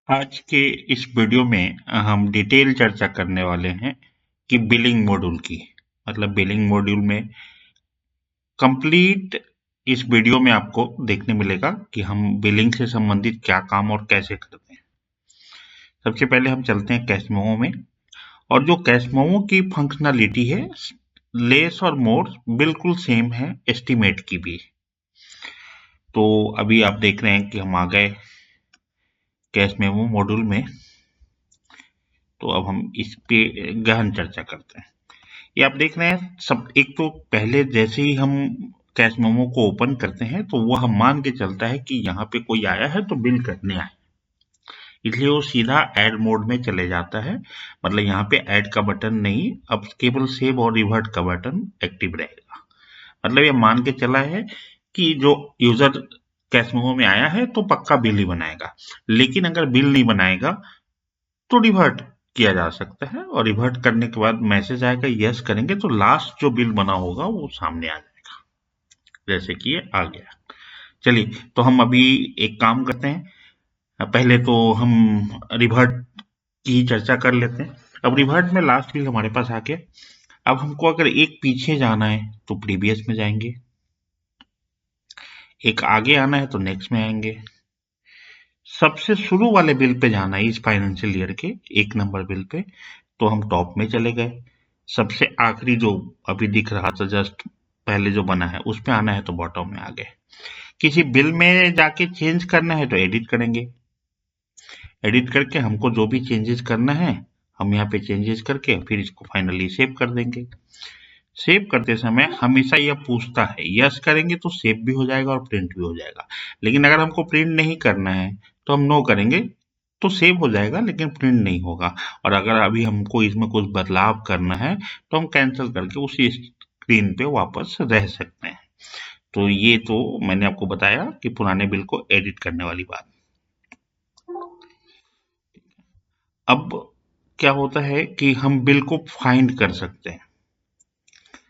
आज के इस वीडियो में हम डिटेल चर्चा करने वाले हैं कि बिलिंग मॉड्यूल की। मतलब बिलिंग मॉड्यूल में कंप्लीट इस वीडियो में आपको देखने मिलेगा कि हम बिलिंग से संबंधित क्या काम और कैसे करते हैं। सबसे पहले हम चलते हैं कैश मेमो में, और जो कैश मेमो की फंक्शनलिटी है लेस और मोर बिल्कुल सेम है एस्टिमेट की भी। तो अभी आप देख रहे हैं कि हम आ गए कैश मेमो मॉड्यूल में। तो अब हम इस पे गहन चर्चा करते हैं। ये आप देख रहे हैं सब, एक तो पहले जैसे ही हम कैश मेमो को ओपन करते हैं तो वो हम मान के चलता है कि यहाँ पे कोई आया है तो बिल करने आए, इसलिए वो सीधा ऐड मोड में चले जाता है। मतलब यहाँ पे ऐड का बटन नहीं, अब केवल सेव और रिवर्ट का बटन एक्टिव रहेगा। मतलब ये मान के चला है कि जो यूजर कैश मेमो में आया है तो पक्का बिल ही बनाएगा, लेकिन अगर बिल नहीं बनाएगा तो रिवर्ट किया जा सकता है, और रिवर्ट करने के बाद मैसेज आएगा, यस करेंगे तो लास्ट जो बिल बना होगा वो सामने आ जाएगा, जैसे कि ये आ गया। चलिए, तो हम अभी एक काम करते हैं, पहले तो हम रिवर्ट की चर्चा कर लेते हैं। अब रिवर्ट में लास्ट बिल हमारे पास आ गया। अब हमको अगर एक पीछे जाना है तो प्रीवियस में जाएंगे, एक आगे आना है तो नेक्स्ट में आएंगे। सबसे शुरू वाले बिल पे जाना है इस फाइनेंशियल ईयर के 1 नंबर बिल पे, तो हम टॉप में चले गए। सबसे आखिरी जो अभी दिख रहा था जस्ट पहले जो बना है उस पे आना है तो बॉटम में आ गए। किसी बिल में जाके चेंज करना है तो एडिट करेंगे, एडिट करके हमको जो भी चेंजेस करना है हम यहाँ पे चेंजेस करके फिर इसको फाइनली सेव कर देंगे। सेव करते समय हमेशा यह पूछता है, यस करेंगे तो सेव भी हो जाएगा और प्रिंट भी हो जाएगा। लेकिन अगर हमको प्रिंट नहीं करना है तो हम नो करेंगे तो सेव हो जाएगा लेकिन प्रिंट नहीं होगा। और अगर अभी हमको इसमें कुछ बदलाव करना है तो हम कैंसिल करके उसी स्क्रीन पे वापस रह सकते हैं। तो ये तो मैंने आपको बताया कि पुराने बिल को एडिट करने वाली बात। अब क्या होता है कि हम बिल को फाइंड कर सकते हैं।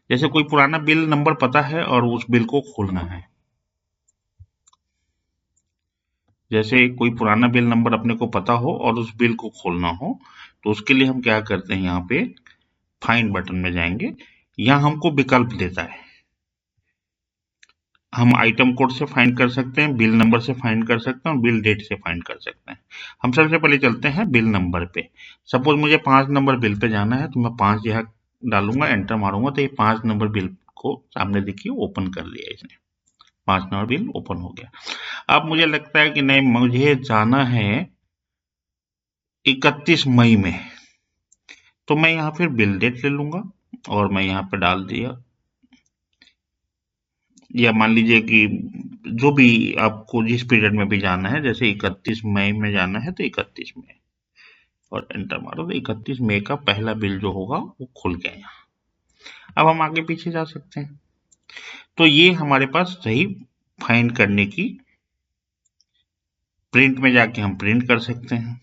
जैसे कोई पुराना बिल नंबर पता है और उस बिल को खोलना है, जैसे कोई पुराना बिल नंबर अपने को पता हो और उस बिल को खोलना हो, तो उसके लिए हम क्या करते हैं, यहाँ पे फाइंड बटन में जाएंगे। यहाँ हमको विकल्प देता है, हम आइटम कोड से फाइंड कर सकते हैं, बिल नंबर से फाइंड कर सकते हैं और बिल डेट से फाइंड कर सकते हैं। हम सबसे पहले चलते हैं बिल नंबर पे। सपोज मुझे 5 नंबर बिल पे जाना है तो मैं 5 यहाँ डालूंगा, एंटर मारूंगा तो ये 5 नंबर बिल को सामने देखिए ओपन कर लिया इसने, 5 नंबर बिल ओपन हो गया। अब मुझे लगता है कि नहीं, मुझे जाना है 31 मई में, तो मैं यहाँ फिर बिल डेट ले लूंगा और मैं यहाँ पे डाल दिया, या मान लीजिए कि जो भी आपको जिस पीरियड में भी जाना है, जैसे 31 मई में जाना है तो 31 मई, और एंटर मारो तो 31 मई का पहला बिल जो होगा वो खुल गया यहाँ। अब हम आगे पीछे जा सकते हैं। तो ये हमारे पास सही फाइंड करने की, प्रिंट में जाके हम प्रिंट कर सकते हैं।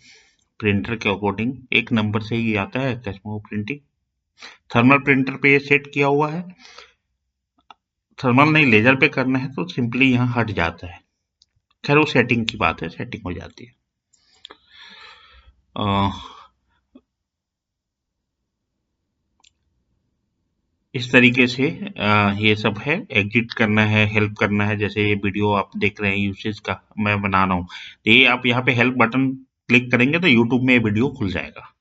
प्रिंटर के अकॉर्डिंग 1 नंबर से ही आता है cash memo printing. Thermal printer पे ये सेट किया हुआ है, थर्मल नहीं लेजर पे करना है तो सिंपली यहाँ हट जाता है। खैर वो सेटिंग की बात है, सेटिंग हो जाती है। इस तरीके से ये सब है। एग्जिट करना है, हेल्प करना है, जैसे ये वीडियो आप देख रहे हैं यूसेज का मैं बना रहा हूँ, तो ये आप यहाँ पे हेल्प बटन क्लिक करेंगे तो यूट्यूब में ये वीडियो खुल जाएगा।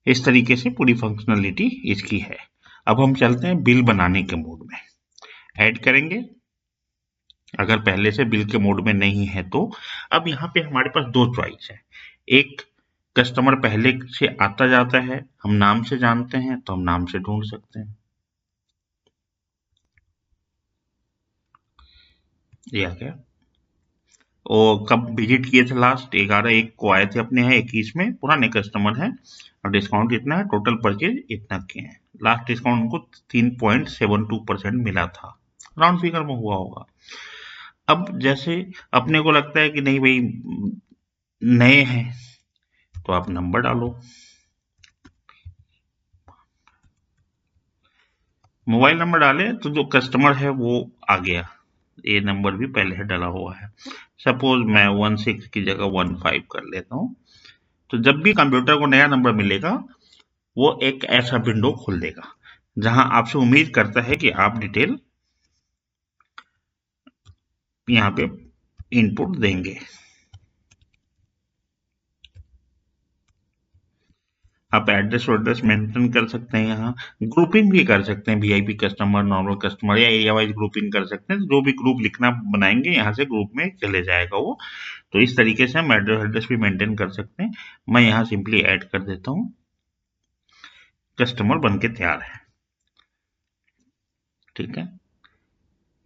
इस तरीके से पूरी फंक्शनलिटी इसकी है। अब हम चलते हैं बिल बनाने के मोड में, ऐड करेंगे अगर पहले से बिल के मोड में नहीं है तो। अब यहाँ पे हमारे पास 2 चॉइस है। एक, कस्टमर पहले से आता जाता है, हम नाम से जानते हैं तो हम नाम से ढूंढ सकते हैं, ये आ गया। और कब विजिट किए थे लास्ट, 11/1 को आए थे अपने यहाँ, 21 में, पुराने कस्टमर हैं और डिस्काउंट इतना है, टोटल परचेज इतना किए हैं। लास्ट डिस्काउंट उनको 3.72% मिला था, राउंड फिगर में हुआ होगा। अब जैसे अपने को लगता है कि नहीं भाई नए हैं, तो आप नंबर डालो, मोबाइल नंबर डाले तो जो कस्टमर है वो आ गया, ये नंबर भी पहले है डला हुआ है। सपोज मैं 16 की जगह 15 कर लेता हूँ। तो जब भी कंप्यूटर को नया नंबर मिलेगा वो एक ऐसा विंडो खोल देगा जहां आपसे उम्मीद करता है कि आप डिटेल यहाँ पे इनपुट देंगे। आप एड्रेस वड्रेस मेंशन कर सकते हैं, यहाँ ग्रुपिंग भी कर सकते हैं, वीआईपी कस्टमर, नॉर्मल कस्टमर या एरिया वाइज ग्रुपिंग कर सकते हैं। जो भी ग्रुप लिखना बनाएंगे यहाँ से ग्रुप में चले जाएगा वो। तो इस तरीके से हम एड्रेस भी मेंटेन कर सकते हैं। मैं यहाँ सिंपली ऐड कर देता हूँ, कस्टमर बन के तैयार है। ठीक है,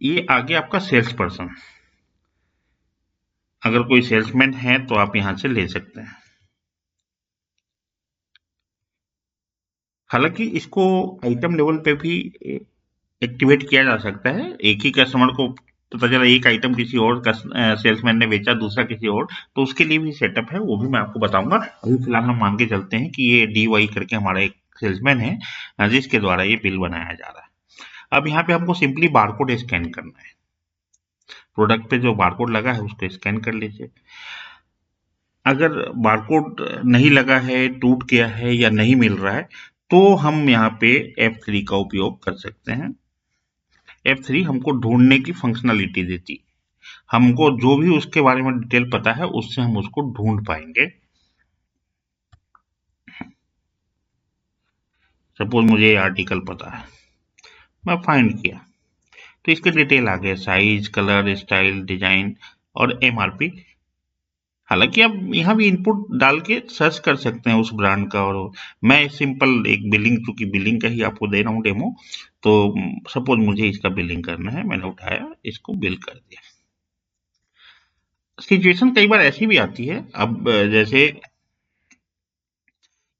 ये आगे आपका सेल्स पर्सन। अगर कोई सेल्समैन है तो आप यहां से ले सकते हैं। हालांकि इसको आइटम लेवल पे भी एक्टिवेट किया जा सकता है। एक ही कस्टमर को पता चला एक आइटम किसी और सेल्समैन ने बेचा, दूसरा किसी और, तो उसके लिए भी सेटअप है, वो भी मैं आपको बताऊंगा। अभी फिलहाल हम मान के चलते हैं कि ये DY करके हमारा एक सेल्समैन है जिसके द्वारा ये बिल बनाया जा रहा है। अब यहाँ पे हमको सिंपली बारकोड स्कैन करना है। प्रोडक्ट पे जो बारकोड लगा है उसको स्कैन कर लीजिए। अगर बारकोड नहीं लगा है, टूट गया है या नहीं मिल रहा है तो हम यहाँ पे F3 का उपयोग कर सकते हैं। F3 हमको ढूंढने की फंक्शनलिटी देती, हमको जो भी उसके बारे में डिटेल पता है उससे हम उसको ढूंढ पाएंगे। सपोज मुझे आर्टिकल पता है, मैं फाइंड किया तो इसके डिटेल आ गए, साइज, कलर, स्टाइल, डिजाइन और MRP। हालांकि आप यहाँ भी इनपुट डाल के सर्च कर सकते हैं उस ब्रांड का। और मैं सिंपल एक बिलिंग, चूंकि बिलिंग का ही आपको दे रहा हूँ डेमो, तो सपोज मुझे इसका बिलिंग करना है, मैंने उठाया, इसको बिल कर दिया। सिचुएशन कई बार ऐसी भी आती है। अब जैसे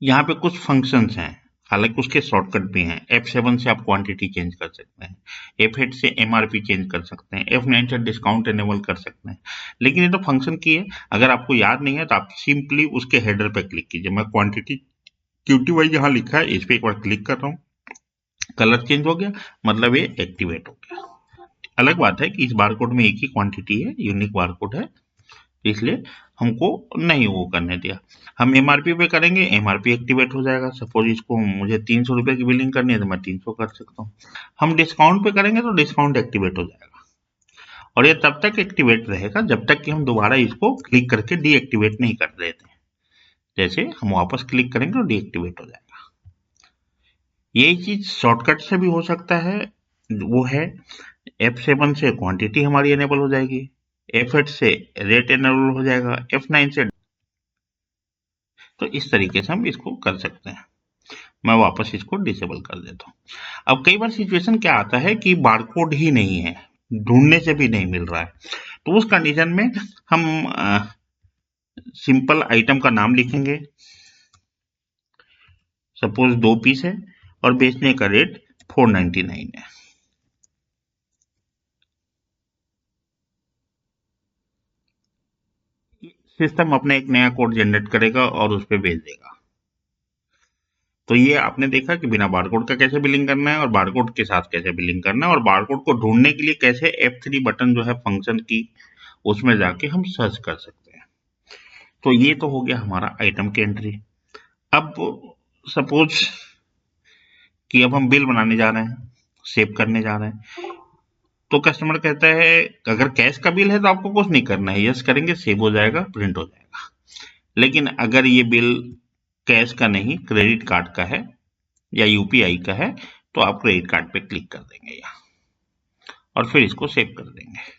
यहाँ पे कुछ फंक्शंस हैं, हालांकि उसके शॉर्टकट भी हैं। F7 से आप क्वांटिटी चेंज कर सकते हैं, F8 से MRP चेंज कर सकते हैं, F9 से डिस्काउंट एनेबल कर सकते हैं। लेकिन ये तो फंक्शन की है, अगर आपको याद नहीं है तो आप सिंपली उसके हेडर पे क्लिक कीजिए। मैं क्वांटिटी QTY यहाँ लिखा है, इस पे एक बार क्लिक कर रहा हूँ, कलर चेंज हो गया, मतलब ये एक्टिवेट हो गया। अलग बात है कि इस बारकोड में एक ही क्वांटिटी है, यूनिक बारकोड है, इसलिए हमको नहीं वो करने दिया। हम MRP पे करेंगे, MRP एक्टिवेट हो जाएगा। सपोज इसको मुझे 300 रुपए की बिलिंग करनी है तो मैं 300 कर सकता हूँ। हम डिस्काउंट पे करेंगे तो डिस्काउंट एक्टिवेट हो जाएगा, और ये तब तक एक्टिवेट रहेगा जब तक कि हम दोबारा इसको क्लिक करके डीएक्टिवेट नहीं कर देते। जैसे हम वापस क्लिक करेंगे तो डीएक्टिवेट हो जाएगा। यही चीज शॉर्टकट से भी हो सकता है, वो है F7 से क्वांटिटी हमारी एनेबल हो जाएगी, F8 से रेट एनेबल हो जाएगा, F9 से। तो इस तरीके से हम इसको कर सकते हैं। मैं वापस इसको डिसेबल कर देता हूँ। अब कई बार सिचुएशन क्या आता है कि बारकोड ही नहीं है, ढूंढने से भी नहीं मिल रहा है, तो उस कंडीशन में हम सिंपल आइटम का नाम लिखेंगे। सपोज 2 पीस है और बेचने का रेट 499 है। सिस्टम अपने एक नया कोड जनरेट करेगा और उस पर भेज देगा। तो ये आपने देखा कि बिना बारकोड का कैसे बिलिंग करना है और बारकोड के साथ कैसे बिलिंग करना है, और बारकोड को ढूंढने के लिए कैसे F3 बटन जो है फंक्शन की, उसमें जाके हम सर्च कर सकते हैं। तो ये तो हो गया हमारा आइटम की एंट्री। अब सपोज कि अब हम बिल बनाने जा रहे हैं, सेव करने जा रहे हैं, तो कस्टमर कहता है अगर कैश का बिल है तो आपको कुछ नहीं करना है, यस करेंगे, सेव हो जाएगा, प्रिंट हो जाएगा। लेकिन अगर ये बिल कैश का नहीं, क्रेडिट कार्ड का है या UPI का है, तो आप क्रेडिट कार्ड पे क्लिक कर देंगे यहाँ और फिर इसको सेव कर देंगे।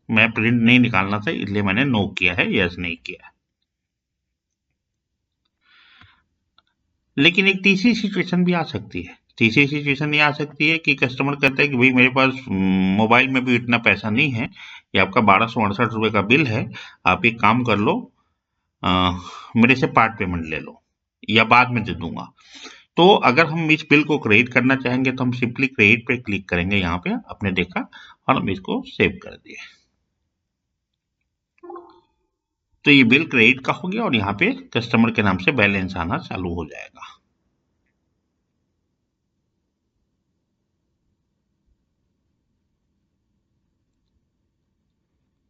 मैं प्रिंट नहीं निकालना था इसलिए मैंने नो किया है, यस नहीं किया। लेकिन एक तीसरी सिचुएशन भी आ सकती है। तीसरी सिचुएशन ये आ सकती है कि कस्टमर कहता है कि भाई मेरे पास मोबाइल में भी इतना पैसा नहीं है, ये आपका 1268 रुपए का बिल है, आप एक काम कर लो, मेरे से पार्ट पेमेंट ले लो या बाद में दे दूंगा। तो अगर हम इस बिल को क्रेडिट करना चाहेंगे तो हम सिंपली क्रेडिट पे क्लिक करेंगे, यहाँ पे आपने देखा, और हम इसको सेव कर दिए। तो ये बिल क्रेडिट का हो गया और यहाँ पे कस्टमर के नाम से बैलेंस आना चालू हो जाएगा।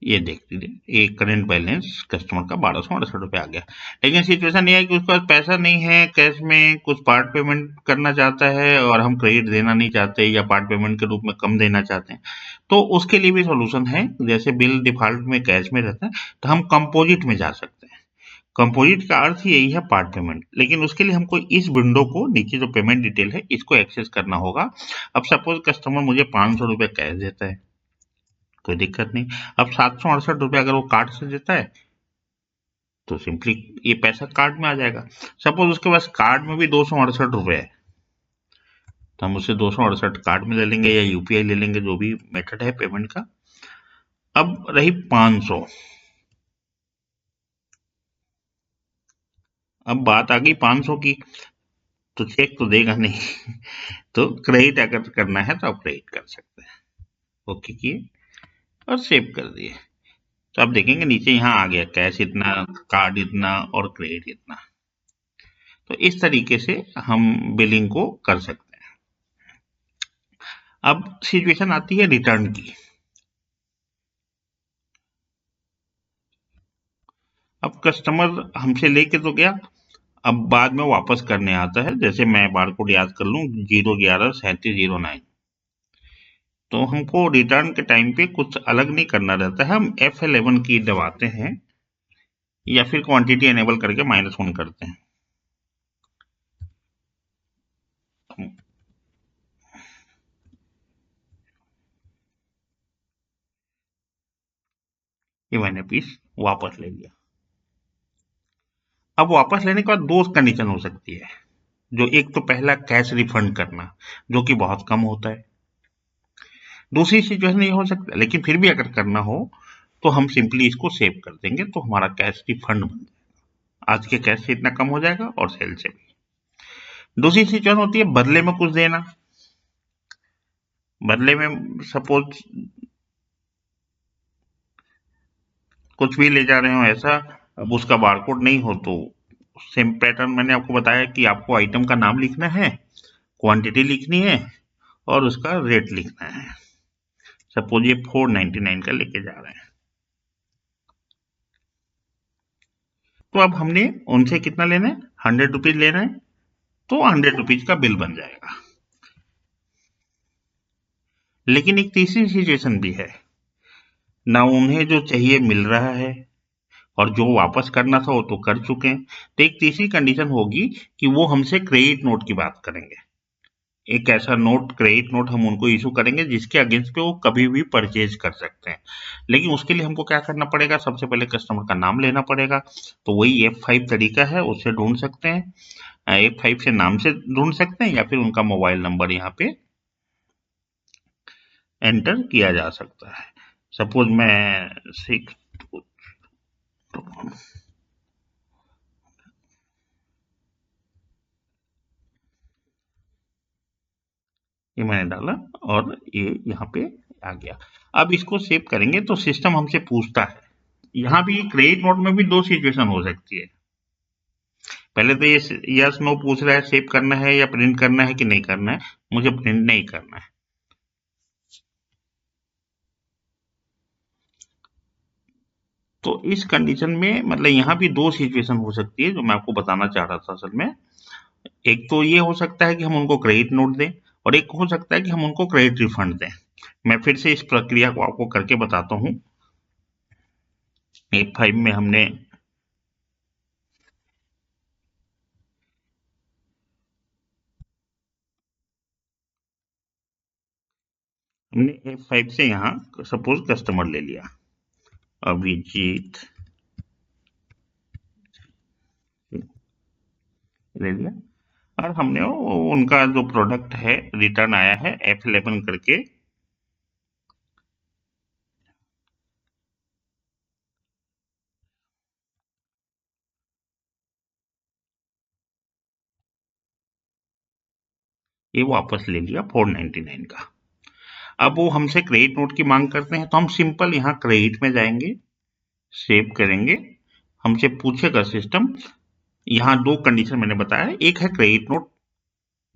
ये देख लीजिए, ये करंट बैलेंस कस्टमर का 1268 रुपये आ गया। लेकिन सिचुएशन ये है कि उसके पास पैसा नहीं है कैश में, कुछ पार्ट पेमेंट करना चाहता है और हम क्रेडिट देना नहीं चाहते या पार्ट पेमेंट के रूप में कम देना चाहते हैं, तो उसके लिए भी सोल्यूशन है। जैसे बिल डिफॉल्ट में कैश में रहता है तो हम कंपोजिट में जा सकते हैं। कंपोजिट का अर्थ यही है पार्ट पेमेंट, लेकिन उसके लिए हमको इस विंडो को नीचे जो पेमेंट डिटेल है इसको एक्सेस करना होगा। अब सपोज कस्टमर मुझे 500 रुपये कैश देता है, कोई दिक्कत नहीं। अब 768 रुपये अगर वो कार्ड से देता है तो सिंपली ये पैसा कार्ड में आ जाएगा। सपोज उसके पास कार्ड में भी 268 रुपये है, तो हम उसे 268 कार्ड में ले लेंगे या यूपीआई ले लेंगे, जो भी मेथड है पेमेंट का। अब रही 500, अब बात आ गई 500 की, तो चेक तो देगा नहीं तो क्रेडिट अगर करना है तो आप क्रेडिट कर सकते हैं। ओके किए और सेव कर दिए, तो आप देखेंगे नीचे यहाँ आ गया कैश इतना, कार्ड इतना और क्रेडिट इतना। तो इस तरीके से हम बिलिंग को कर सकते हैं। अब सिचुएशन आती है रिटर्न की। अब कस्टमर हमसे लेके तो गया, अब बाद में वापस करने आता है। जैसे मैं बारकोड याद कर लूं 0113709, तो हमको रिटर्न के टाइम पे कुछ अलग नहीं करना रहता है। हम F11 की दबाते हैं या फिर क्वांटिटी एनेबल करके -1 करते हैं। ये मैंने पीस वापस ले लिया। अब वापस लेने के बाद दो कंडीशन हो सकती है, जो एक तो पहला कैश रिफंड करना, जो कि बहुत कम होता है। दूसरी सिचुएशन ये हो सकता है, लेकिन फिर भी अगर करना हो तो हम सिंपली इसको सेव कर देंगे, तो हमारा कैश रिफंड बन जाएगा। आज के कैश से इतना कम हो जाएगा और सेल से भी। दूसरी सिचुएशन होती है बदले में कुछ देना। बदले में सपोज कुछ भी ले जा रहे हो ऐसा, अब उसका बारकोड नहीं हो तो सेम पैटर्न मैंने आपको बताया कि आपको आइटम का नाम लिखना है, क्वांटिटी लिखनी है और उसका रेट लिखना है। सपोज ये 499 का लेके जा रहे हैं, तो अब हमने उनसे कितना लेना है, 100 रुपीज लेना है, तो 100 रुपीज का बिल बन जाएगा। लेकिन एक तीसरी सिचुएशन भी है, ना उन्हें जो चाहिए मिल रहा है और जो वापस करना था वो तो कर चुके हैं, तो एक तीसरी कंडीशन होगी कि वो हमसे क्रेडिट नोट की बात करेंगे। एक ऐसा नोट, क्रेडिट नोट हम उनको इशू करेंगे जिसके अगेंस्ट पे वो कभी भी परचेज कर सकते हैं। लेकिन उसके लिए हमको क्या करना पड़ेगा, सबसे पहले कस्टमर का नाम लेना पड़ेगा। तो वही F5 तरीका है, उससे ढूंढ सकते हैं। F5 से नाम से ढूंढ सकते हैं या फिर उनका मोबाइल नंबर यहाँ पे एंटर किया जा सकता है। सपोज मैं 6 ये मैंने डाला और ये यहाँ पे आ गया। अब इसको सेव करेंगे तो सिस्टम हमसे पूछता है, यहाँ भी क्रेडिट नोट में भी दो सिचुएशन हो सकती है। पहले तो ये यस नो पूछ रहा है, सेव करना है या प्रिंट करना है कि नहीं करना है। मुझे प्रिंट नहीं करना है। तो इस कंडीशन में मतलब यहाँ भी दो सिचुएशन हो सकती है जो मैं आपको बताना चाह रहा था असल में। एक तो ये हो सकता है कि हम उनको क्रेडिट नोट दें और एक हो सकता है कि हम उनको क्रेडिट रिफंड दें। मैं फिर से इस प्रक्रिया को आपको करके बताता हूँ। F5 में हमने F5 से यहाँ सपोज कस्टमर ले लिया अभिजीत, ले लिया और हमने उनका जो प्रोडक्ट है रिटर्न आया है F11 करके, ये वापस ले लिया 499 का। अब वो हमसे क्रेडिट नोट की मांग करते हैं तो हम सिंपल यहाँ क्रेडिट में जाएंगे, सेव करेंगे। हमसे पूछेगा सिस्टम, यहाँ दो कंडीशन मैंने बताया, एक है क्रेडिट नोट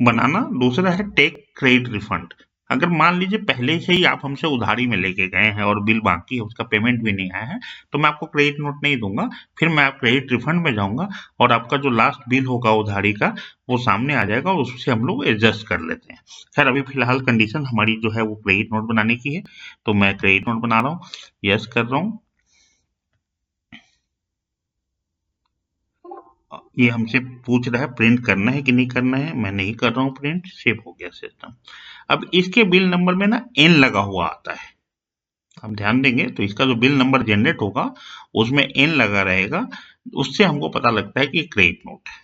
बनाना, दूसरा है टेक क्रेडिट रिफंड। अगर मान लीजिए पहले से ही आप हमसे उधारी में लेके गए हैं और बिल बाकी है, उसका पेमेंट भी नहीं आया है, तो मैं आपको क्रेडिट नोट नहीं दूंगा। फिर मैं आप क्रेडिट रिफंड में जाऊंगा और आपका जो लास्ट बिल होगा उधारी का वो सामने आ जाएगा और उससे हम लोग एडजस्ट कर लेते हैं। खैर अभी फिलहाल कंडीशन हमारी जो है वो क्रेडिट नोट बनाने की है, तो मैं क्रेडिट नोट बना रहा हूँ, यस कर रहा हूँ। ये हमसे पूछ रहा है प्रिंट करना है कि नहीं करना है, मैं नहीं कर रहा हूँ प्रिंट, सेव हो गया सिस्टम। अब इसके बिल नंबर में ना एन लगा हुआ आता है, आप ध्यान देंगे तो इसका जो बिल नंबर जनरेट होगा उसमें एन लगा रहेगा, उससे हमको पता लगता है कि क्रेडिट नोट है।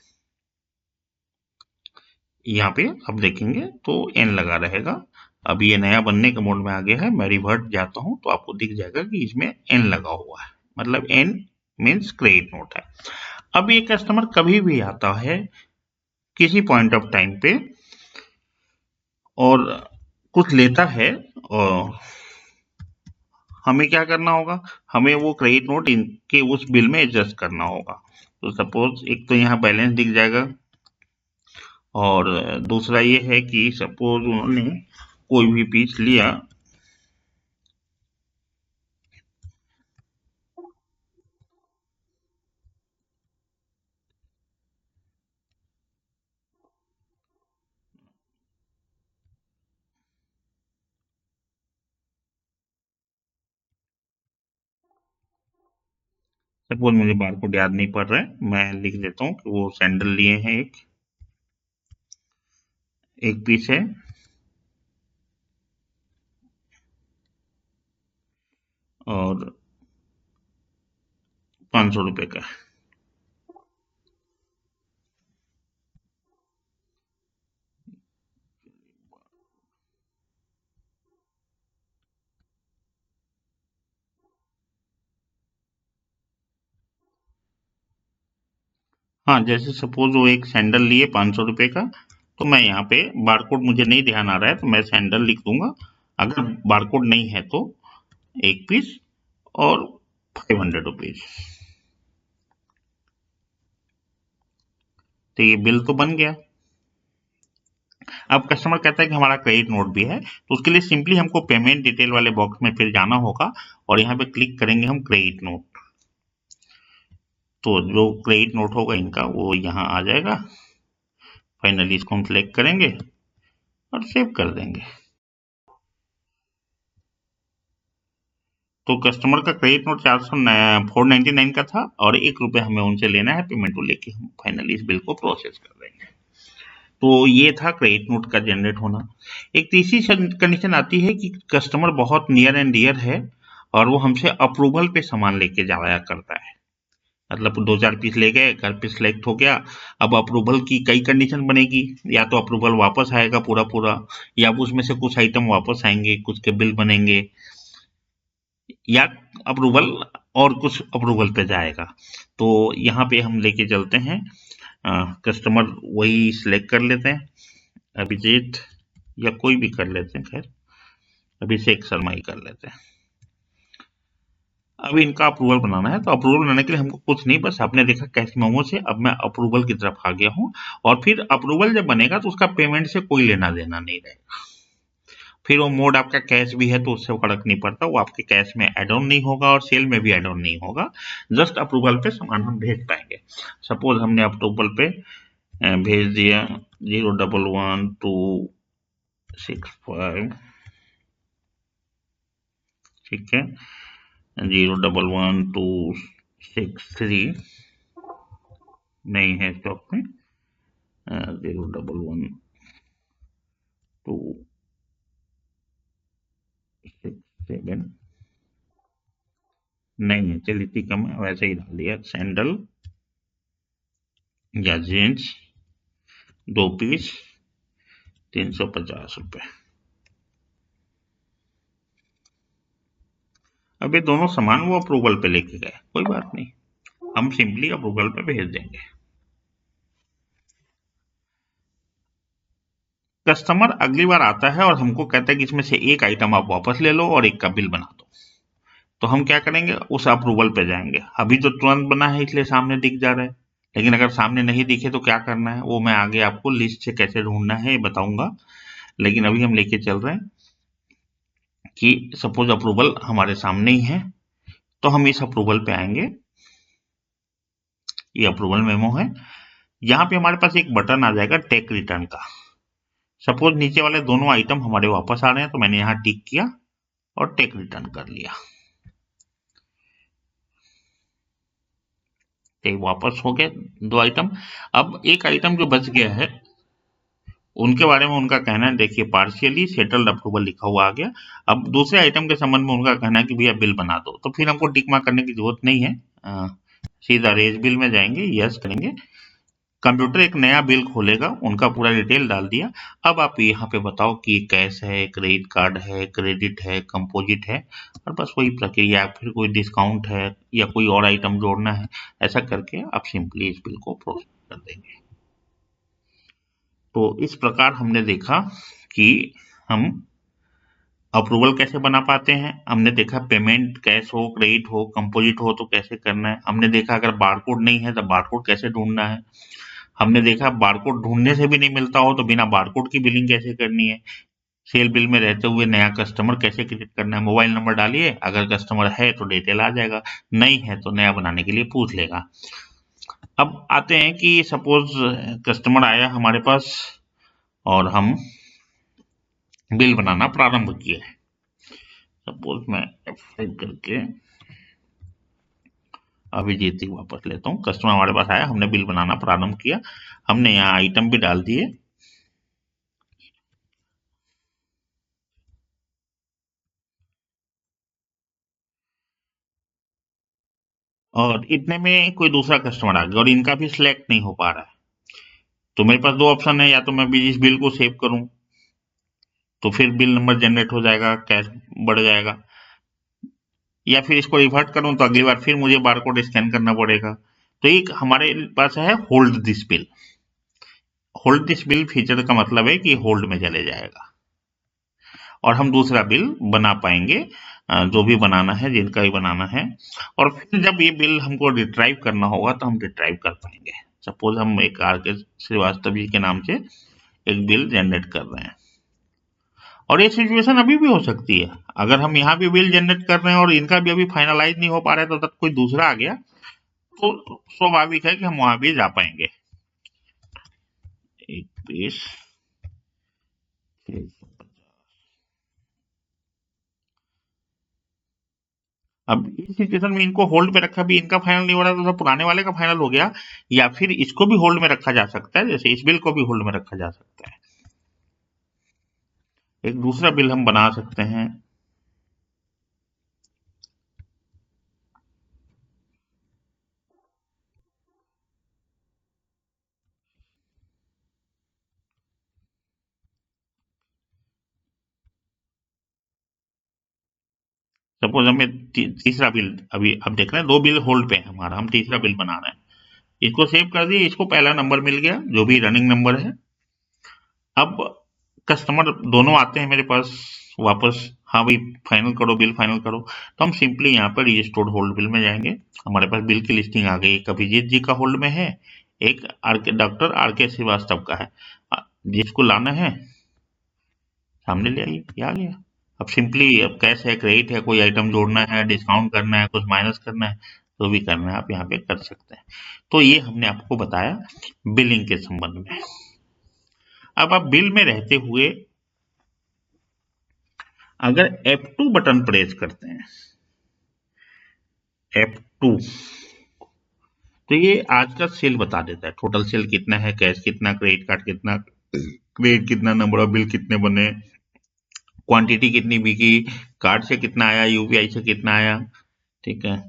यहाँ पे आप देखेंगे तो एन लगा रहेगा। अब ये नया बनने के मोड में आ गया है, मैं रिवर्ट जाता हूँ तो आपको दिख जाएगा कि इसमें एन लगा हुआ है, मतलब एन मीन्स क्रेडिट नोट है। अब ये कस्टमर कभी भी आता है किसी पॉइंट ऑफ टाइम पे और कुछ लेता है, और हमें क्या करना होगा, हमें वो क्रेडिट नोट इनके उस बिल में एडजस्ट करना होगा। तो सपोज एक तो यहाँ बैलेंस दिख जाएगा, और दूसरा ये है कि सपोज उन्होंने कोई भी पीस लिया, सपोज मुझे बारकोड याद नहीं पड़ रहा है, मैं लिख देता हूँ कि वो सैंडल लिए हैं, एक पीस है और 500 रुपए का। हाँ, जैसे सपोज वो एक सैंडल लिए 500 रुपए का, तो मैं यहाँ पे बारकोड मुझे नहीं ध्यान आ रहा है तो मैं सैंडल लिख दूंगा। अगर बारकोड नहीं है तो एक पीस और 500 रुपीज। तो ये बिल तो बन गया। अब कस्टमर कहता है कि हमारा क्रेडिट नोट भी है, तो उसके लिए सिंपली हमको पेमेंट डिटेल वाले बॉक्स में फिर जाना होगा और यहाँ पे क्लिक करेंगे हम क्रेडिट नोट। तो जो क्रेडिट नोट होगा इनका वो यहाँ आ जाएगा। फाइनली इसको हम सिलेक्ट करेंगे और सेव कर देंगे। तो कस्टमर का क्रेडिट नोट 499 का था और ₹1 हमें उनसे लेना है पेमेंट को लेके, हम फाइनली इस बिल को प्रोसेस कर देंगे। तो ये था क्रेडिट नोट का जनरेट होना। एक तीसरी कंडीशन आती है कि कस्टमर बहुत नियर एंड डियर है और वो हमसे अप्रूवल पे सामान लेके जाया करता है, मतलब 2-4 पीस ले गए, घर पे सिलेक्ट हो गया। अब अप्रूवल की कई कंडीशन बनेगी, या तो अप्रूवल वापस आएगा पूरा पूरा, या उसमें से कुछ आइटम वापस आएंगे, कुछ के बिल बनेंगे, या अप्रूवल और कुछ अप्रूवल पे जाएगा। तो यहाँ पे हम लेके चलते हैं, कस्टमर वही सिलेक्ट कर लेते हैं, अभिजीत या कोई भी कर लेते हैं, खैर अभिषेक शर्मा ही कर लेते हैं। अब इनका अप्रूवल बनाना है, तो अप्रूवल बनाने के लिए हमको कुछ नहीं, बस आपने देखा कैश मेमो से अब मैं अप्रूवल की तरफ आ गया हूँ। और फिर अप्रूवल जब बनेगा तो उसका पेमेंट से कोई लेना देना नहीं रहेगा। फिर वो मोड आपका कैश भी है तो उससे फर्क नहीं पड़ता, वो आपके कैश में एड ऑन नहीं होगा और सेल में भी एड ऑन नहीं होगा, जस्ट अप्रूवल पे सामान हम भेज पाएंगे। सपोज हमने अप्रूवल पे भेज दिया 011-265, ठीक है, 011-263 नहीं है स्टॉक में, 011-267 नहीं है, चलिए इतनी कम है, वैसे ही डाल दिया। सैंडल या जीन्स 2 पीस 350 रुपए। अब ये दोनों सामान वो अप्रूवल पे लेके गए, कोई बात नहीं, हम सिंपली अप्रूवल पे भेज देंगे। कस्टमर अगली बार आता है और हमको कहता है कि इसमें से एक आइटम आप वापस ले लो और एक का बिल बना दो, तो हम क्या करेंगे, उस अप्रूवल पे जाएंगे। अभी तो तुरंत बना है इसलिए सामने दिख जा रहा है, लेकिन अगर सामने नहीं दिखे तो क्या करना है वो मैं आगे आपको लिस्ट से कैसे ढूंढना है ये बताऊंगा, लेकिन अभी हम लेके चल रहे हैं। कि सपोज अप्रूवल हमारे सामने ही है, तो हम इस अप्रूवल पे आएंगे। ये अप्रूवल मेमो है। यहाँ पे हमारे पास एक बटन आ जाएगा टेक रिटर्न का। सपोज नीचे वाले दोनों आइटम हमारे वापस आ रहे हैं, तो मैंने यहाँ टिक किया और टेक रिटर्न कर लिया। टेक वापस हो गए 2 आइटम। अब एक आइटम जो बच गया है, उनके बारे में उनका कहना है, देखिए पार्शियली सेटल्ड अप्रूवल लिखा हुआ आ गया। अब दूसरे आइटम के संबंध में उनका कहना है कि भैया बिल बना दो, तो फिर हमको टिक मार्क करने की जरूरत नहीं है, सीधा रेज बिल में जाएंगे, यस करेंगे। कंप्यूटर एक नया बिल खोलेगा, उनका पूरा डिटेल डाल दिया। अब आप यहाँ पे बताओ कि कैश है, क्रेडिट कार्ड है, क्रेडिट है, कंपोजिट है, और बस वही प्रक्रिया, फिर कोई डिस्काउंट है या कोई और आइटम जोड़ना है, ऐसा करके आप सिंपली इस बिल को प्रोसेस कर देंगे। तो इस प्रकार हमने देखा कि हम अप्रूवल कैसे बना पाते हैं। हमने देखा पेमेंट कैश हो, क्रेडिट हो, कंपोजिट हो तो कैसे करना है। हमने देखा अगर बारकोड नहीं है तो बारकोड कैसे ढूंढना है। हमने देखा बारकोड ढूंढने से भी नहीं मिलता हो तो बिना बारकोड की बिलिंग कैसे करनी है। सेल बिल में रहते हुए नया कस्टमर कैसे क्रिएट करना है। मोबाइल नंबर डालिए, अगर कस्टमर है तो डिटेल आ जाएगा, नहीं है तो नया बनाने के लिए पूछ लेगा। अब आते हैं कि सपोज कस्टमर आया हमारे पास और हम बिल बनाना प्रारंभ किए। सपोज मैं F5 करके अभिजीत जी वापस लेता हूँ। कस्टमर हमारे पास आया, हमने बिल बनाना प्रारंभ किया, हमने यहाँ आइटम भी डाल दिए। और इतने में कोई दूसरा कस्टमर आ गया और इनका भी सिलेक्ट नहीं हो पा रहा है। तो मेरे पास 2 ऑप्शन है, या तो मैं इस बिल को सेव करूं तो फिर बिल नंबर जनरेट हो जाएगा, कैश बढ़ जाएगा, या फिर इसको रिवर्ट करूं तो अगली बार फिर मुझे बारकोड स्कैन करना पड़ेगा। तो एक हमारे पास है hold this bill. Hold this bill feature का मतलब है कि होल्ड में चले जाएगा और हम दूसरा बिल बना पाएंगे, जो भी बनाना है, जिनका भी बनाना है। और फिर जब ये बिल हमको रिट्राइव करना होगा तो हम रिट्राइव कर पाएंगे। सपोज हम एक आर के श्रीवास्तव जी के नाम से एक बिल जनरेट कर रहे हैं, और ये सिचुएशन अभी भी हो सकती है। अगर हम यहाँ भी बिल जनरेट कर रहे हैं और इनका भी अभी फाइनलाइज नहीं हो पा रहा है, तो तब कोई दूसरा आ गया तो स्वाभाविक है कि हम वहां भी जा पाएंगे। एक पीस अब इस सिचुएशन में इनको होल्ड पे रखा भी, इनका फाइनल नहीं हो रहा, तो पुराने वाले का फाइनल हो गया, या फिर इसको भी होल्ड में रखा जा सकता है, जैसे इस बिल को भी होल्ड में रखा जा सकता है। एक दूसरा बिल हम बना सकते हैं। सपोज हमें तीसरा बिल, अभी अब देख रहे हैं 2 बिल होल्ड पे है हमारा, हम तीसरा बिल बना रहे हैं। इसको सेव कर दिए, इसको पहला नंबर मिल गया जो भी रनिंग नंबर है। अब कस्टमर दोनों आते हैं मेरे पास वापस, हाँ भाई फाइनल करो, बिल फाइनल करो, तो हम सिंपली यहाँ पर रिस्टोर्ड होल्ड बिल में जाएंगे। हमारे पास बिल की लिस्टिंग आ गई, एक अभिजीत जी का होल्ड में है, एक डॉक्टर आर के श्रीवास्तव का है। जिसको लाना है सामने ले आइए, ये आ गया। अब सिंपली अब कैश है, क्रेडिट है, कोई आइटम जोड़ना है, डिस्काउंट करना है, कुछ माइनस करना है, जो भी करना है आप यहाँ पे कर सकते हैं। तो ये हमने आपको बताया बिलिंग के संबंध में। अब आप बिल में रहते हुए अगर F2 बटन प्रेस करते हैं, F2, तो ये आज का सेल बता देता है, टोटल सेल कितना है, कैश कितना, क्रेडिट कार्ड कितना, क्रेडिट कितना, नंबर ऑफ बिल कितने बने, क्वांटिटी कितनी बिकी, कार्ड से कितना आया, यूपीआई से कितना आया, ठीक है,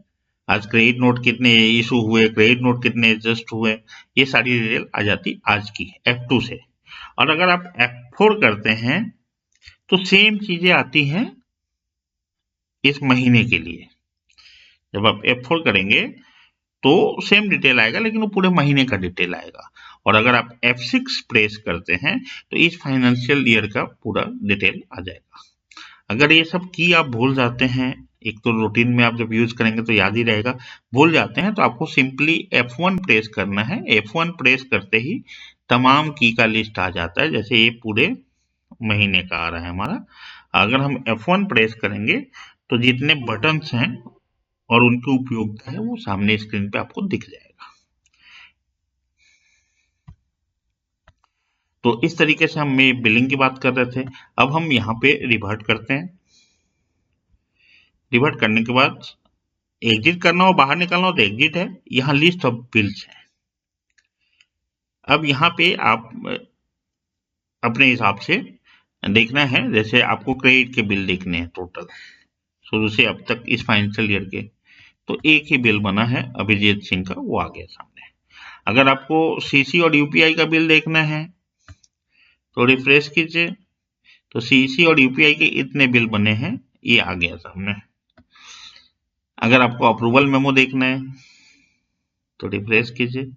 आज क्रेडिट नोट कितने इशू हुए, क्रेडिट नोट कितने एडजस्ट हुए, ये सारी डिटेल आ जाती आज की F2 से। और अगर आप F4 करते हैं तो सेम चीजें आती हैं इस महीने के लिए। जब आप F4 करेंगे तो सेम डिटेल आएगा, लेकिन वो पूरे महीने का डिटेल आएगा। और अगर आप F6 प्रेस करते हैं तो इस फाइनेंशियल ईयर का पूरा डिटेल आ जाएगा। अगर ये सब की आप भूल जाते हैं, एक तो रूटीन में आप जब यूज करेंगे तो याद ही रहेगा, भूल जाते हैं तो आपको सिंपली F1 प्रेस करना है। F1 प्रेस करते ही तमाम की का लिस्ट आ जाता है, जैसे ये पूरे महीने का आ रहा है हमारा। अगर हम F1 प्रेस करेंगे तो जितने बटन्स हैं और उनकी उपयोगिता है वो सामने स्क्रीन पे आपको दिख जाएगा। तो इस तरीके से हम बिलिंग की बात कर रहे थे। अब हम यहाँ पे रिवर्ट करते हैं। रिवर्ट करने के बाद एग्जिट करना हो, बाहर निकलना हो तो एग्जिट है। यहाँ लिस्ट ऑफ बिल्स है। अब यहाँ पे आप अपने हिसाब से देखना है, जैसे आपको क्रेडिट के बिल देखने हैं टोटल शुरू से अब तक इस फाइनेंशियल ईयर के, तो एक ही बिल बना है अभिजीत सिंह का, वो आ गया सामने। अगर आपको सीसी और यूपीआई का बिल देखना है तो रिफ्रेश कीजिए, तो सीसी और यूपीआई के इतने बिल बने हैं, ये आ गया सामने। अगर आपको अप्रूवल मेमो देखना है तो रिफ्रेश कीजिए,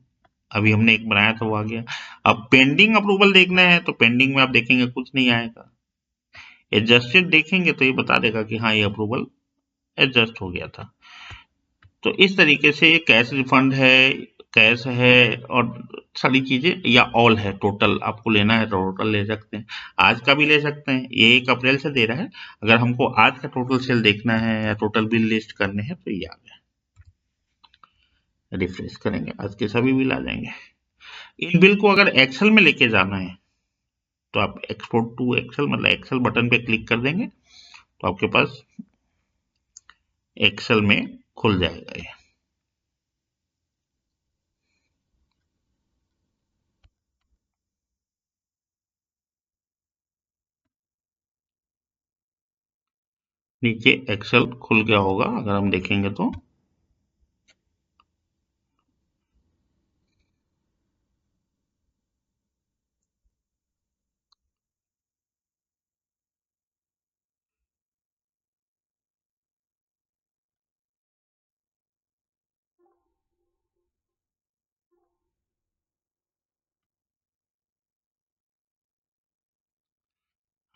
अभी हमने एक बनाया था वो आ गया। अब पेंडिंग अप्रूवल देखना है तो पेंडिंग में आप देखेंगे कुछ नहीं आएगा। एडजस्टेड देखेंगे तो ये बता देगा कि हाँ ये अप्रूवल एडजस्ट हो गया था। तो इस तरीके से कैश रिफंड है, कैश है और सारी चीजें, या ऑल है, टोटल आपको लेना है तो टोटल ले सकते हैं, आज का भी ले सकते हैं। ये 1 अप्रैल से दे रहा है। अगर हमको आज का टोटल सेल देखना है या टोटल बिल लिस्ट करने हैं तो ये आ गया। रिफ्रेश करेंगे, आज के सभी बिल आ जाएंगे। इन बिल को अगर एक्सेल में लेके जाना है तो आप एक्सपोर्ट टू एक्सेल मतलब एक्सेल बटन पे क्लिक कर देंगे तो आपके पास एक्सेल में खुल जाएगा ये। नीचे एक्सेल खुल गया होगा अगर हम देखेंगे तो।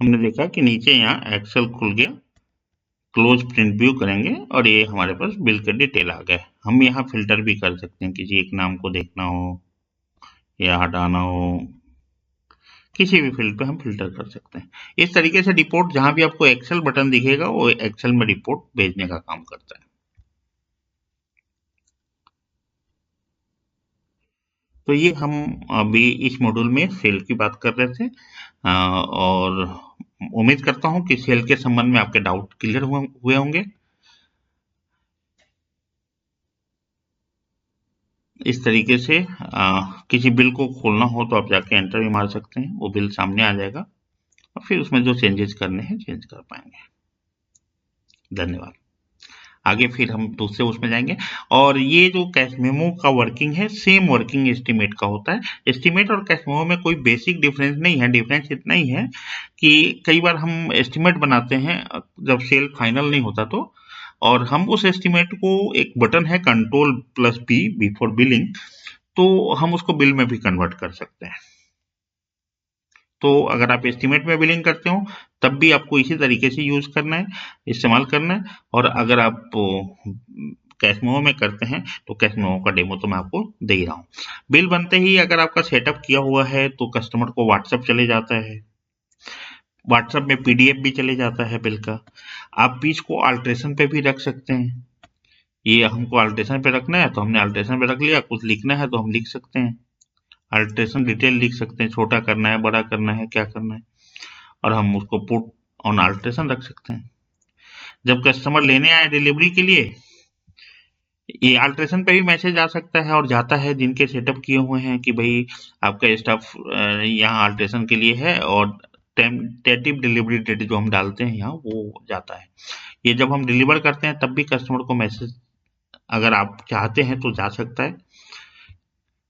हमने देखा कि नीचे यहाँ एक्सेल खुल गया, क्लोज प्रिंट व्यू करेंगे और ये हमारे पास बिल के डिटेल आ गए। हम यहाँ फिल्टर भी कर सकते हैं, किसी एक नाम को देखना हो या हटाना हो, किसी भी फील्ड पे हम फिल्टर कर सकते हैं। इस तरीके से रिपोर्ट जहां भी आपको एक्सेल बटन दिखेगा वो एक्सेल में रिपोर्ट भेजने का काम करता है। तो ये हम अभी इस मॉड्यूल में सेल की बात कर रहे थे और उम्मीद करता हूं कि सेल के संबंध में आपके डाउट क्लियर हुए होंगे। इस तरीके से किसी बिल को खोलना हो तो आप जाके एंटर भी मार सकते हैं, वो बिल सामने आ जाएगा और फिर उसमें जो चेंजेस करने हैं चेंज कर पाएंगे। धन्यवाद। आगे फिर हम दूसरे उसमें जाएंगे। और ये जो कैश मेमो का वर्किंग है सेम वर्किंग एस्टिमेट का होता है। एस्टिमेट और कैश मेमो में कोई बेसिक डिफरेंस नहीं है, डिफरेंस इतना ही है कि कई बार हम एस्टिमेट बनाते हैं जब सेल फाइनल नहीं होता तो, और हम उस एस्टिमेट को, एक बटन है Ctrl+B बिफोर बिलिंग, तो हम उसको बिल में भी कन्वर्ट कर सकते हैं। तो अगर आप एस्टिमेट में बिलिंग करते हो तब भी आपको इसी तरीके से यूज करना है, इस्तेमाल करना है। और अगर आप कैश मेमो में करते हैं तो कैश मेमो का डेमो तो मैं आपको दे ही रहा हूँ। बिल बनते ही अगर आपका सेटअप किया हुआ है तो कस्टमर को व्हाट्सएप चले जाता है, व्हाट्सएप में पीडीएफ भी चले जाता है बिल का। आप बीच को अल्ट्रेशन पे भी रख सकते हैं। ये हमको अल्ट्रेशन पे रखना है तो हमने अल्ट्रेशन पे रख लिया, कुछ लिखना है तो हम लिख सकते हैं, अल्ट्रेशन डिटेल लिख सकते हैं, छोटा करना है, बड़ा करना है, क्या करना है, और हम उसको पुट ऑन अल्ट्रेशन रख सकते हैं। जब कस्टमर लेने आए डिलीवरी के लिए, ये अल्ट्रेशन पे भी मैसेज आ सकता है और जाता है जिनके सेटअप किए हुए हैं कि भाई आपका स्टाफ यहाँ अल्ट्रेशन के लिए है, और टेंटेटिव डिलीवरी डेट जो हम डालते हैं यहाँ वो जाता है। ये जब हम डिलीवर करते हैं तब भी कस्टमर को मैसेज, अगर आप चाहते हैं तो जा सकता है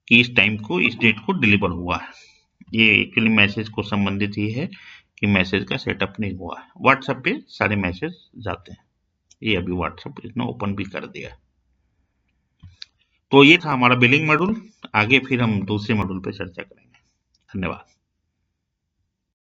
कि इस टाइम को, इस डेट को डिलीवर हुआ है। ये एक्चुअली मैसेज को संबंधित ही है कि मैसेज का सेटअप नहीं हुआ है। व्हाट्सएप पे सारे मैसेज जाते हैं। ये अभी व्हाट्सएप इसने ओपन भी कर दिया। तो ये था हमारा बिलिंग मॉड्यूल। आगे फिर हम दूसरे मॉड्यूल पे चर्चा करेंगे। धन्यवाद।